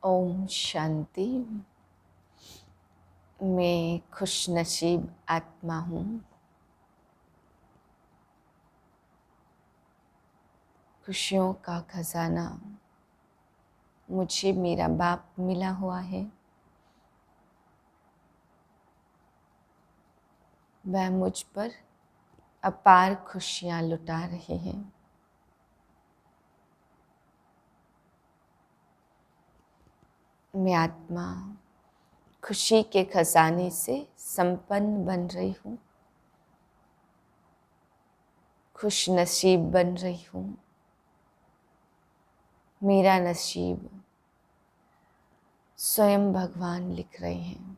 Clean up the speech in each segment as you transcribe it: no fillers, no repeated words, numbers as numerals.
ओम शांति। मैं खुशनसीब आत्मा हूँ। खुशियों का खजाना मुझे मेरा बाप मिला हुआ है। वह मुझ पर अपार खुशियाँ लुटा रहे हैं। मैं आत्मा खुशी के खजाने से संपन्न बन रही हूँ, खुश नसीब बन रही हूँ। मेरा नसीब स्वयं भगवान लिख रहे हैं।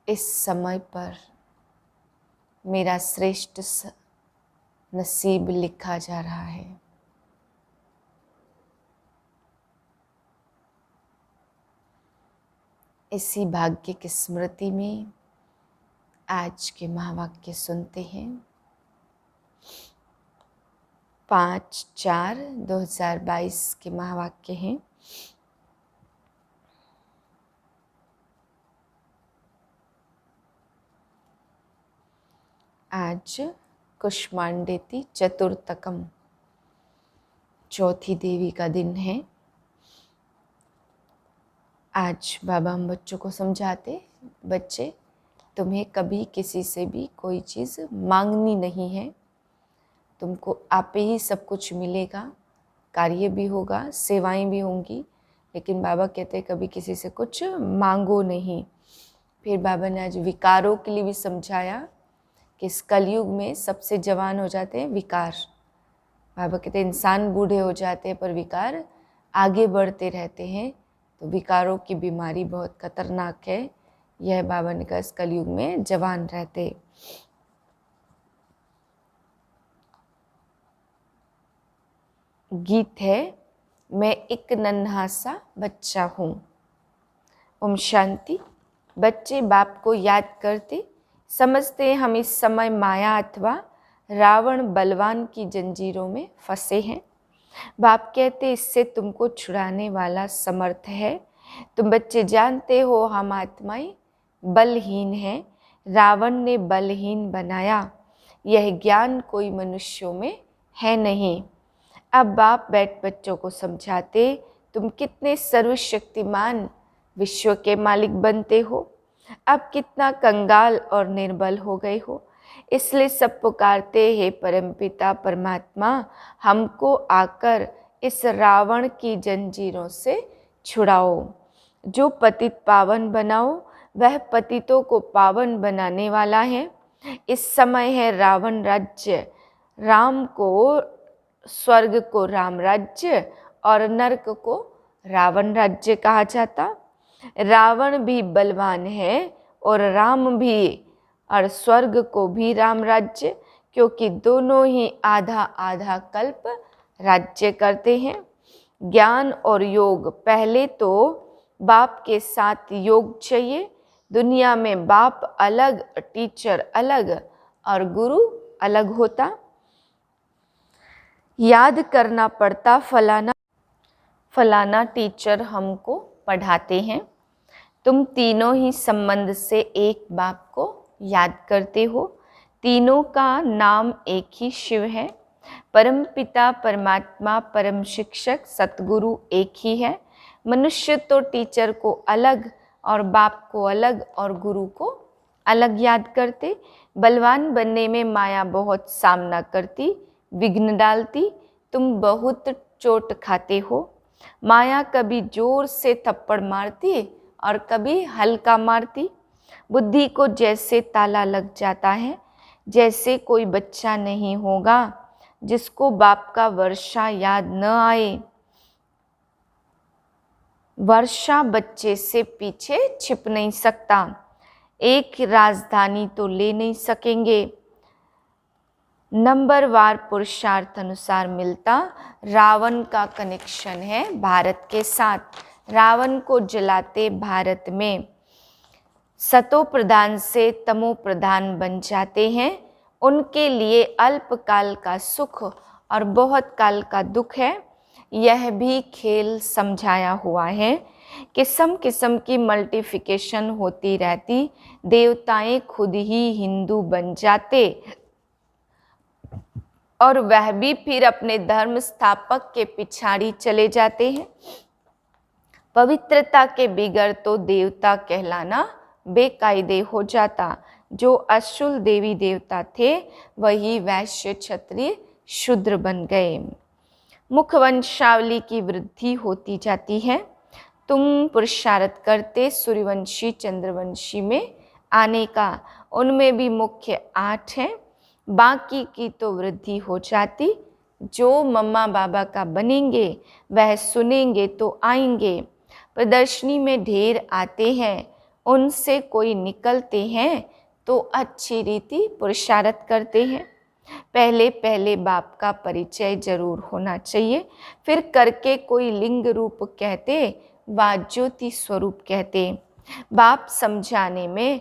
इस समय पर मेरा श्रेष्ठ नसीब लिखा जा रहा है। इसी भाग्य की स्मृति में आज के महावाक्य सुनते हैं। 5/4/2022 के महावाक्य हैं। आज कुष्मांडेती चतुर्थकम चौथी देवी का दिन है। आज बाबा हम बच्चों को समझाते, बच्चे तुम्हें कभी किसी से भी कोई चीज़ मांगनी नहीं है। तुमको आपे ही सब कुछ मिलेगा, कार्य भी होगा, सेवाएं भी होंगी, लेकिन बाबा कहते हैं कभी किसी से कुछ मांगो नहीं। फिर बाबा ने आज विकारों के लिए भी समझाया कि इस कलयुग में सबसे जवान हो जाते हैं विकार। बाबा कहते हैं इंसान बूढ़े हो जाते हैं पर विकार आगे बढ़ते रहते हैं, तो विकारों की बीमारी बहुत खतरनाक है। यह बाबा ने कहा इस कलयुग में जवान रहते। गीत है, मैं एक नन्हा सा बच्चा हूँ। ओम शांति। बच्चे बाप को याद करते समझते हम इस समय माया अथवा रावण बलवान की जंजीरों में फंसे हैं। बाप कहते इससे तुमको छुड़ाने वाला समर्थ है। तुम बच्चे जानते हो हम आत्माएं बलहीन हैं, रावण ने बलहीन बनाया। यह ज्ञान कोई मनुष्यों में है नहीं। अब बाप बैठ बच्चों को समझाते तुम कितने सर्वशक्तिमान विश्व के मालिक बनते हो, अब कितना कंगाल और निर्बल हो गए हो। इसलिए सब पुकारते हैं परमपिता परमात्मा हमको आकर इस रावण की जंजीरों से छुड़ाओ। जो पतित पावन बनाओ वह पतितों को पावन बनाने वाला है। इस समय है रावण राज्य, राम को स्वर्ग को राम राज्य और नरक को रावण राज्य कहा जाता। रावण भी बलवान है और राम भी, और स्वर्ग को भी राम राज्य, क्योंकि दोनों ही आधा आधा कल्प राज्य करते हैं। ज्ञान और योग, पहले तो बाप के साथ योग चाहिए। दुनिया में बाप अलग, टीचर अलग और गुरु अलग होता। याद करना पड़ता फलाना टीचर हमको पढ़ाते हैं। तुम तीनों ही संबंध से एक बाप को याद करते हो। तीनों का नाम एक ही शिव है। परम पिता परमात्मा परम शिक्षक सतगुरु एक ही है। मनुष्य तो टीचर को अलग और बाप को अलग और गुरु को अलग याद करते। बलवान बनने में माया बहुत सामना करती, विघ्न डालती। तुम बहुत चोट खाते हो। माया कभी जोर से थप्पड़ मारती और कभी हल्का मारती। बुद्धि को जैसे ताला लग जाता है, जैसे कोई बच्चा नहीं होगा जिसको बाप का वर्षा याद न आए। वर्षा बच्चे से पीछे छिप नहीं सकता। एक राजधानी तो ले नहीं सकेंगे। नंबरवार पुरुषार्थ अनुसार मिलता। रावण का कनेक्शन है भारत के साथ। रावण को जलाते भारत में सतो प्रधान से तमो प्रधान बन जाते हैं। उनके लिए अल्पकाल का सुख और बहुत काल का दुख है। यह भी खेल समझाया हुआ है। किस्म किस्म की मल्टीफिकेशन होती रहती, देवताएं खुद ही हिंदू बन जाते और वह भी फिर अपने धर्म स्थापक के पिछाड़ी चले जाते हैं। पवित्रता के बिगड़ तो देवता कहलाना बेकायदे हो जाता। जो अशुल देवी देवता थे वही वैश्य क्षत्रिय शूद्र बन गए। मुख वंशावली की वृद्धि होती जाती है। तुम पुरुषार्थ करते सूर्यवंशी चंद्रवंशी में आने का, उनमें भी मुख्य 8 हैं, बाकी की तो वृद्धि हो जाती। जो मम्मा बाबा का बनेंगे वह सुनेंगे तो आएंगे। प्रदर्शनी में ढेर आते हैं, उनसे कोई निकलते हैं तो अच्छी रीति पुरुषार्थ करते हैं। पहले पहले बाप का परिचय जरूर होना चाहिए, फिर करके कोई लिंग रूप कहते व ज्योति स्वरूप कहते। बाप समझाने में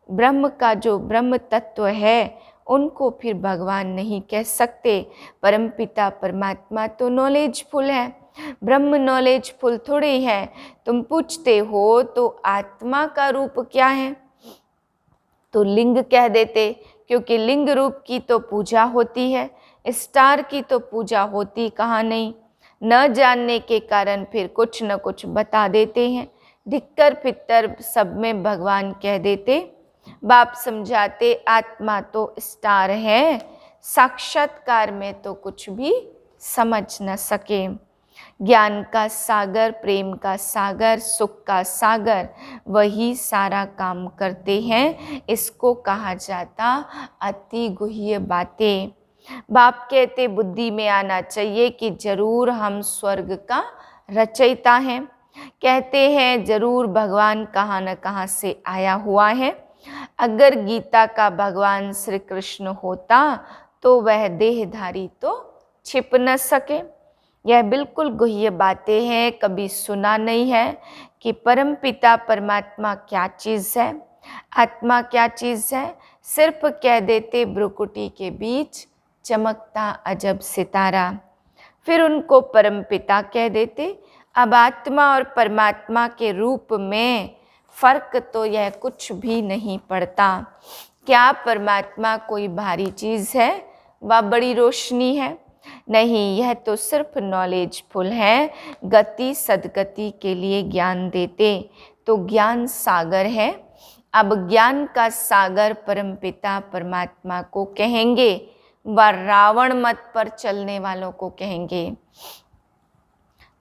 ब्रह्म का जो ब्रह्म तत्व है उनको फिर भगवान नहीं कह सकते। परमपिता परमात्मा तो नॉलेजफुल है, ब्रह्म नॉलेजफुल थोड़े है। तुम पूछते हो तो आत्मा का रूप क्या है, तो लिंग कह देते, क्योंकि लिंग रूप की तो पूजा होती है, स्टार की तो पूजा होती कहाँ नहीं। न जानने के कारण फिर कुछ न कुछ बता देते हैं, धिक्कर फित्तर सब में भगवान कह देते। बाप समझाते आत्मा तो स्टार है, साक्षात्कार में तो कुछ भी समझ न सके। ज्ञान का सागर, प्रेम का सागर, सुख का सागर वही सारा काम करते हैं। इसको कहा जाता अति गुह्य बातें। बाप कहते बुद्धि में आना चाहिए कि जरूर हम स्वर्ग का रचयिता हैं। कहते हैं जरूर भगवान कहाँ न कहाँ से आया हुआ है। अगर गीता का भगवान श्री कृष्ण होता तो वह देहधारी तो छिप न सके। यह बिल्कुल गुह्य बातें हैं, कभी सुना नहीं है कि परम पिता परमात्मा क्या चीज़ है, आत्मा क्या चीज़ है। सिर्फ कह देते ब्रुकुटी के बीच चमकता अजब सितारा, फिर उनको परम पिता कह देते। अब आत्मा और परमात्मा के रूप में फर्क तो यह कुछ भी नहीं पड़ता। क्या परमात्मा कोई भारी चीज़ है व बड़ी रोशनी है? नहीं, यह तो सिर्फ नॉलेजफुल है, गति सदगति के लिए ज्ञान देते, तो ज्ञान सागर है। अब ज्ञान का सागर परमपिता परमात्मा को कहेंगे व रावण मत पर चलने वालों को कहेंगे।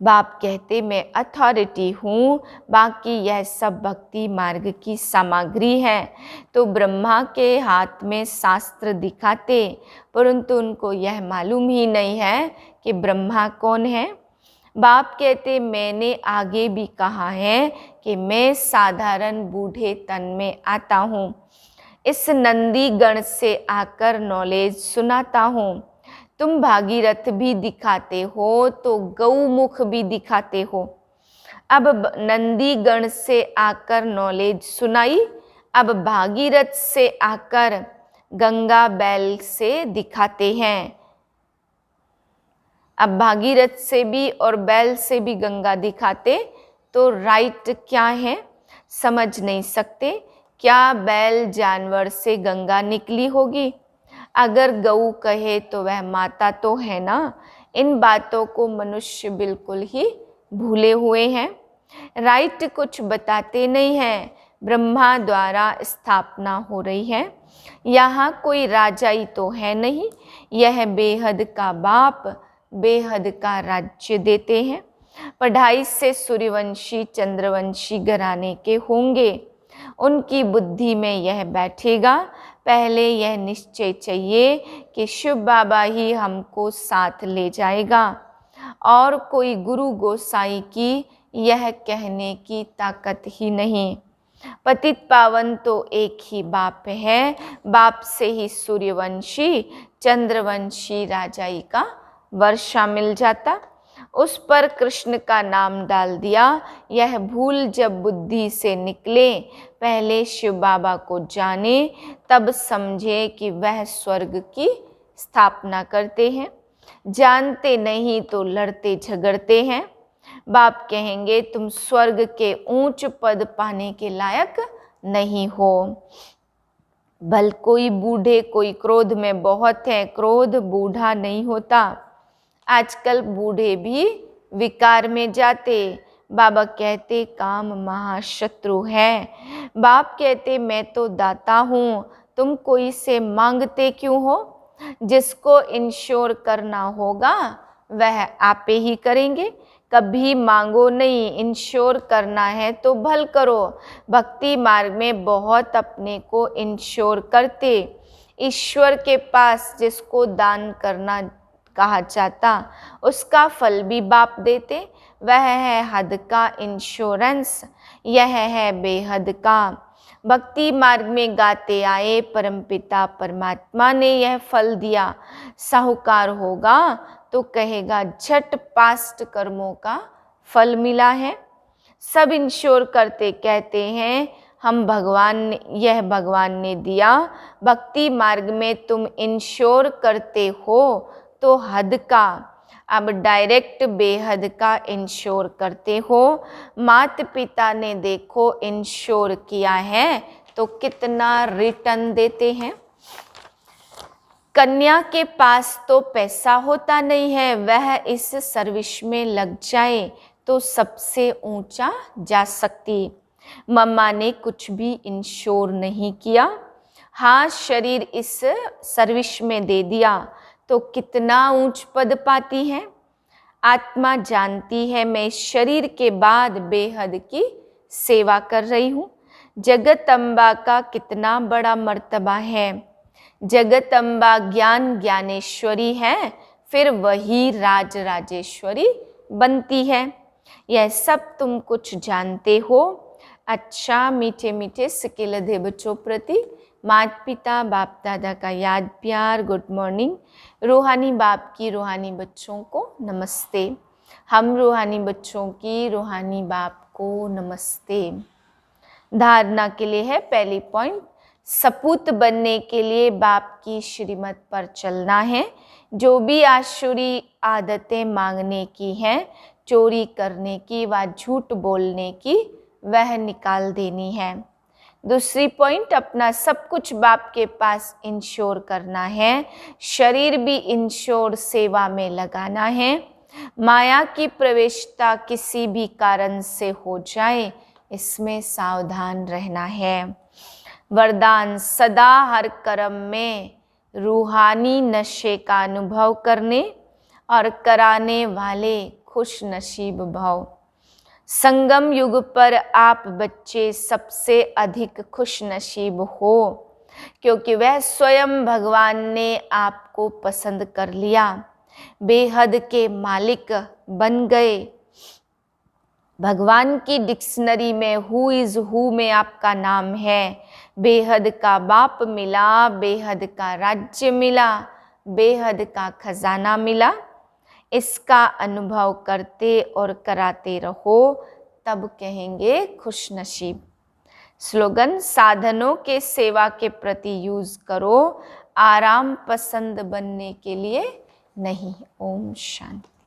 बाप कहते मैं अथॉरिटी हूँ, बाकी यह सब भक्ति मार्ग की सामग्री है। तो ब्रह्मा के हाथ में शास्त्र दिखाते, परंतु उनको यह मालूम ही नहीं है कि ब्रह्मा कौन है। बाप कहते मैंने आगे भी कहा है कि मैं साधारण बूढ़े तन में आता हूँ, इस नंदी गण से आकर नॉलेज सुनाता हूँ। तुम भागीरथ भी दिखाते हो तो गौमुख भी दिखाते हो। अब नंदी गण से आकर नॉलेज सुनाई, अब भागीरथ से आकर गंगा बैल से दिखाते हैं। अब भागीरथ से भी और बैल से भी गंगा दिखाते तो राइट क्या है समझ नहीं सकते। क्या बैल जानवर से गंगा निकली होगी? अगर गऊ कहे तो वह माता तो है ना। इन बातों को मनुष्य बिल्कुल ही भूले हुए हैं। राइट कुछ बताते नहीं हैं। ब्रह्मा द्वारा स्थापना हो रही है, यहाँ कोई राजाई तो है नहीं। यह बेहद का बाप बेहद का राज्य देते हैं। पढ़ाई से सूर्यवंशी चंद्रवंशी घराने के होंगे, उनकी बुद्धि में यह बैठेगा। पहले यह निश्चय चाहिए कि शिव बाबा ही हमको साथ ले जाएगा, और कोई गुरु गोसाई की यह कहने की ताकत ही नहीं। पतित पावन तो एक ही बाप है, बाप से ही सूर्यवंशी चंद्रवंशी राजाई का वर्षा मिल जाता। उस पर कृष्ण का नाम डाल दिया। यह भूल जब बुद्धि से निकले, पहले शिव बाबा को जाने, तब समझे कि वह स्वर्ग की स्थापना करते हैं। जानते नहीं तो लड़ते झगड़ते हैं। बाप कहेंगे तुम स्वर्ग के ऊंच पद पाने के लायक नहीं हो। भल कोई बूढ़े कोई क्रोध में बहुत है, क्रोध बूढ़ा नहीं होता। आजकल बूढ़े भी विकार में जाते। बाबा कहते काम महाशत्रु है। बाप कहते मैं तो दाता हूँ, तुम कोई से मांगते क्यों हो। जिसको इंश्योर करना होगा वह आपे ही करेंगे। कभी मांगो नहीं, इंश्योर करना है तो भल करो। भक्ति मार्ग में बहुत अपने को इंश्योर करते। ईश्वर के पास जिसको दान करना कहा जाता उसका फल भी बाप देते। वह है हद का इंश्योरेंस, यह है बेहद का। भक्ति मार्ग में गाते आए परमपिता परमात्मा ने यह फल दिया। साहूकार होगा तो कहेगा झट पास्ट कर्मों का फल मिला है। सब इंश्योर करते कहते हैं हम यह भगवान ने दिया। भक्ति मार्ग में तुम इंश्योर करते हो तो हद का, अब डायरेक्ट बेहद का इंश्योर करते हो। माता पिता ने देखो इंश्योर किया है तो कितना रिटर्न देते हैं। कन्या के पास तो पैसा होता नहीं है, वह इस सर्विस में लग जाए तो सबसे ऊंचा जा सकती। मम्मा ने कुछ भी इंश्योर नहीं किया, हाँ शरीर इस सर्विस में दे दिया तो कितना ऊंच पद पाती है। आत्मा जानती है मैं इस शरीर के बाद बेहद की सेवा कर रही हूँ। जगत अम्बा का कितना बड़ा मर्तबा है। जगत अम्बा ज्ञान ज्ञानेश्वरी है, फिर वही राज राजेश्वरी बनती है। यह सब तुम कुछ जानते हो। अच्छा मीठे मीठे सिकेलधे बच्चों प्रति माता पिता बाप दादा का याद प्यार गुड मॉर्निंग। रूहानी बाप की रूहानी बच्चों को नमस्ते। हम रूहानी बच्चों की रूहानी बाप को नमस्ते। धारणा के लिए है पहली पॉइंट, सपूत बनने के लिए बाप की श्रीमत पर चलना है। जो भी आसुरी आदतें मांगने की हैं, चोरी करने की व झूठ बोलने की, वह निकाल देनी है। दूसरी पॉइंट, अपना सब कुछ बाप के पास इंश्योर करना है। शरीर भी इंश्योर सेवा में लगाना है। माया की प्रवेशता किसी भी कारण से हो जाए, इसमें सावधान रहना है। वरदान, सदा हर कर्म में रूहानी नशे का अनुभव करने और कराने वाले खुश नसीब भव। संगम युग पर आप बच्चे सबसे अधिक खुश नसीब हो, क्योंकि वह स्वयं भगवान ने आपको पसंद कर लिया, बेहद के मालिक बन गए। भगवान की डिक्शनरी में हु इज हु में आपका नाम है। बेहद का बाप मिला, बेहद का राज्य मिला, बेहद का खजाना मिला। इसका अनुभव करते और कराते रहो, तब कहेंगे खुश नसीब। स्लोगन, साधनों के सेवा के प्रति यूज करो, आराम पसंद बनने के लिए नहीं। ओम शांति।